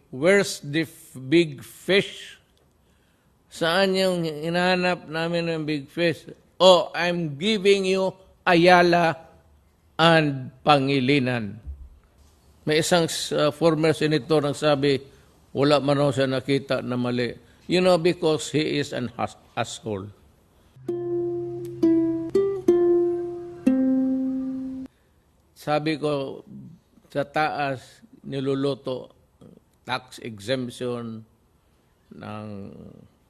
where's the big fish? Saan yung hinahanap namin ng big fish? Oh, I'm giving you Ayala and Pangilinan. May isang former senator ang sabi, wala man raw siya nakita na mali. You know, because he is an asshole. Sabi ko, sa taas, niluluto, tax exemption ng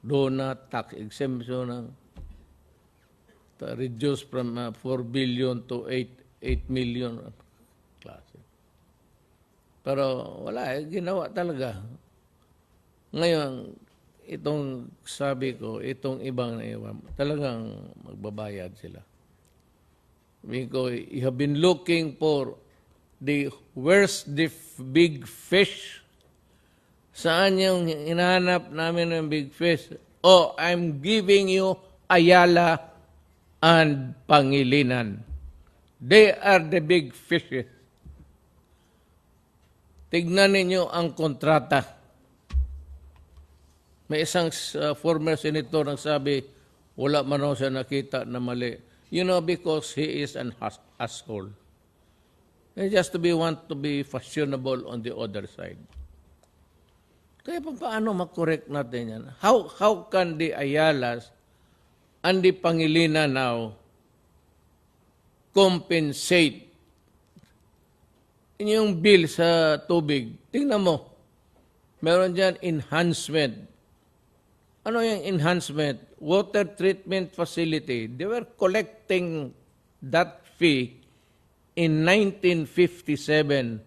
donut, tax exemption ng reduce from 4 billion to 8 million. Klase. Pero wala, ginawa talaga. Ngayon, itong sabi ko, itong ibang naiwan, talagang magbabayad sila. Because you have been looking for where's the big fish? Saan yung hinahanap namin ng big fish? Oh, I'm giving you Ayala and Pangilinan. They are the big fishes. Tignan ninyo ang kontrata. May isang former senator ang sabi, wala man raw siya nakita na mali. You know, because he is an asshole. He just want to be fashionable on the other side. Kaya paano makorek natin yan? How can the Ayalas and the Pangilinan now compensate yung bill sa tubig? Tingnan mo, meron dyan enhancement. Ano yung enhancement? Water treatment facility. They were collecting that fee in 1957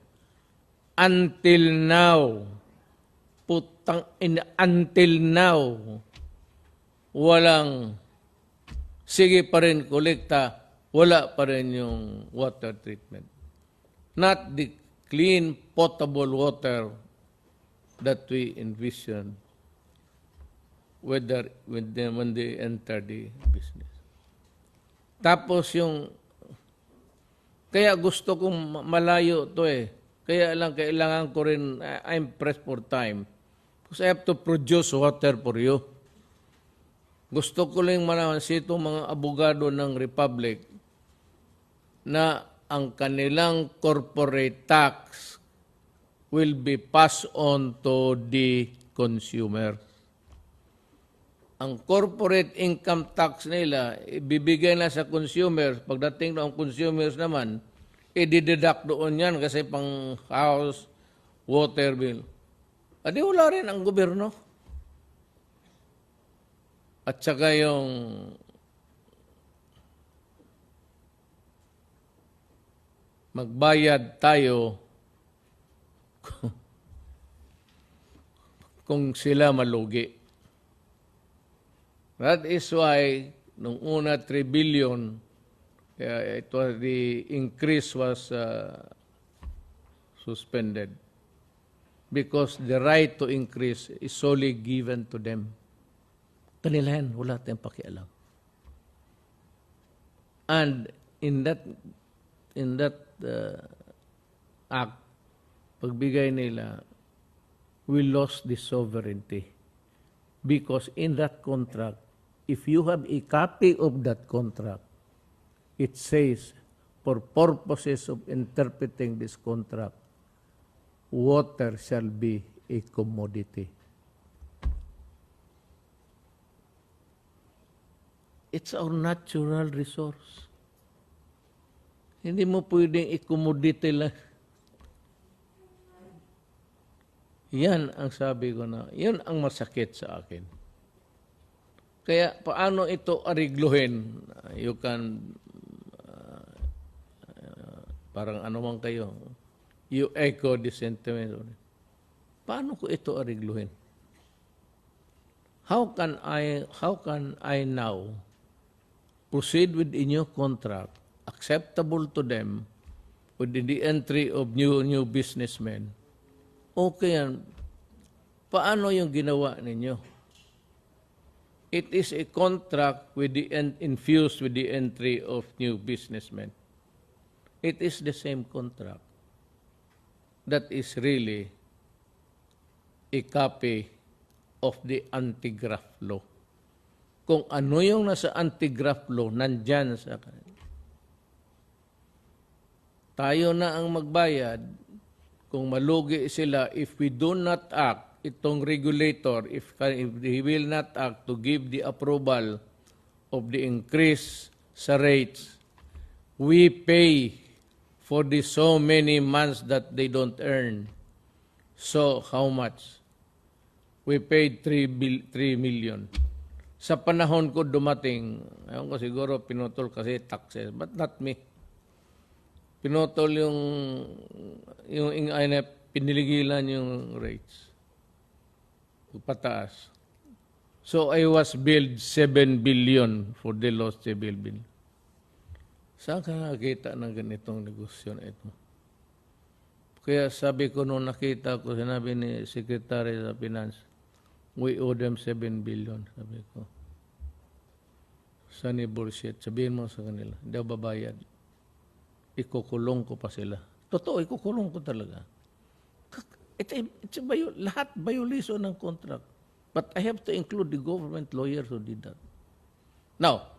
until now. Until now, walang sige pa rin kolekta, wala pa rin yung water treatment. Not the clean, potable water that we envision when they enter the business. Tapos yung, kaya gusto kong malayo to eh. Kaya lang kailangan ko rin, I'm pressed for time. Because I have to produce water for you. Gusto ko lang malaman sa itong mga abogado ng Republic na ang kanilang corporate tax will be passed on to the consumer. Ang corporate income tax nila, ibibigay na sa consumers. Pagdating ng consumers naman, i-deduct doon yan kasi pang house, water bill. Adi wala rin ang gobyerno. At saka yung magbayad tayo kung sila malugi. That is why, nung una 3 billion, the increase was suspended because the right to increase is solely given to them. Kanila yan, wala tayong pakialam. And in that act, pagbigay nila, we lost the sovereignty. Because in that contract, if you have a copy of that contract, it says, for purposes of interpreting this contract, water shall be a commodity. It's our natural resource. Hindi mo pwedeng i-commodity lang. Yan ang sabi ko na, yan ang masakit sa akin. Kaya paano ito arigluhin? You can, parang ano man kayo, you echo the sentiment. Paano ko ito arigluhin? How can I now proceed with a new contract acceptable to them with the entry of new businessmen? Okay yan. Paano yung ginawa ninyo? It is a contract with infused with the entry of new businessmen. It is the same contract that is really a copy of the anti-graft law. Kung ano yung nasa anti-graft law, nandyan sa kanila. Tayo na ang magbayad kung malugi sila if we do not act, itong regulator, if he will not act to give the approval of the increase sa rates, we pay for the so many months that they don't earn. So, how much? We paid 3 million. Sa panahon ko dumating, ayaw ko siguro pinutol kasi taxes, but not me. Pinutol yung piniligilan yung rates. Pataas. So, I was billed 7 billion for the lost civil bill. Saan ka nakakita ng ganitong negosyo na ito? Kaya sabi ko nung nakita ko, sinabi ni Secretary sa Finance, we owe them 7 billion, sabi ko. Sunny bullshit. Sabihin mo sa kanila, hindi ako babayad. Ikukulong ko pa sila. Totoo, ikukulong ko talaga. Lahat violation ng contract. But I have to include the government lawyers who did that. Now,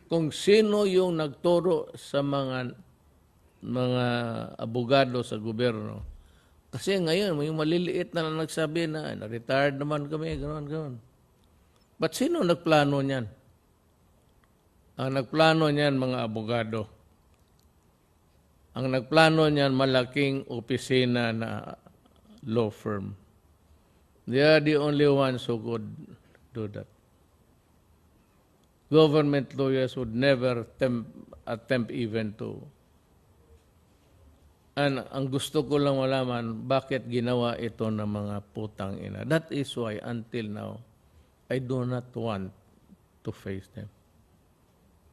kung sino yung nagturo sa mga abogado sa gobyerno, kasi ngayon, yung maliliit na nagsabi na, na-retired naman kami, gano'n. But sino nagplano niyan? Ang nagplano niyan, mga abogado. Ang nagplano niyan, malaking opisina na law firm. They are the only ones who could do that. Government lawyers would never attempt even to. And ang gusto ko lang malaman, bakit ginawa ito ng mga putang ina. That is why until now, I do not want to face them.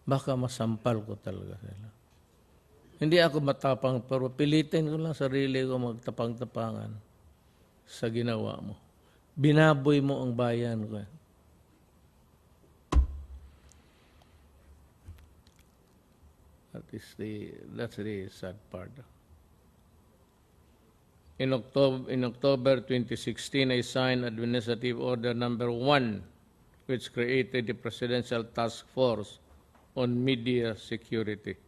Baka masampal ko talaga sila. Hindi ako matapang, pero pilitin ko lang sarili ko magtapang-tapangan sa ginawa mo. Binaboy mo ang bayan ko. That's the sad part. In October 2016, I signed Administrative Order Number 1, which created the Presidential Task Force on Media Security.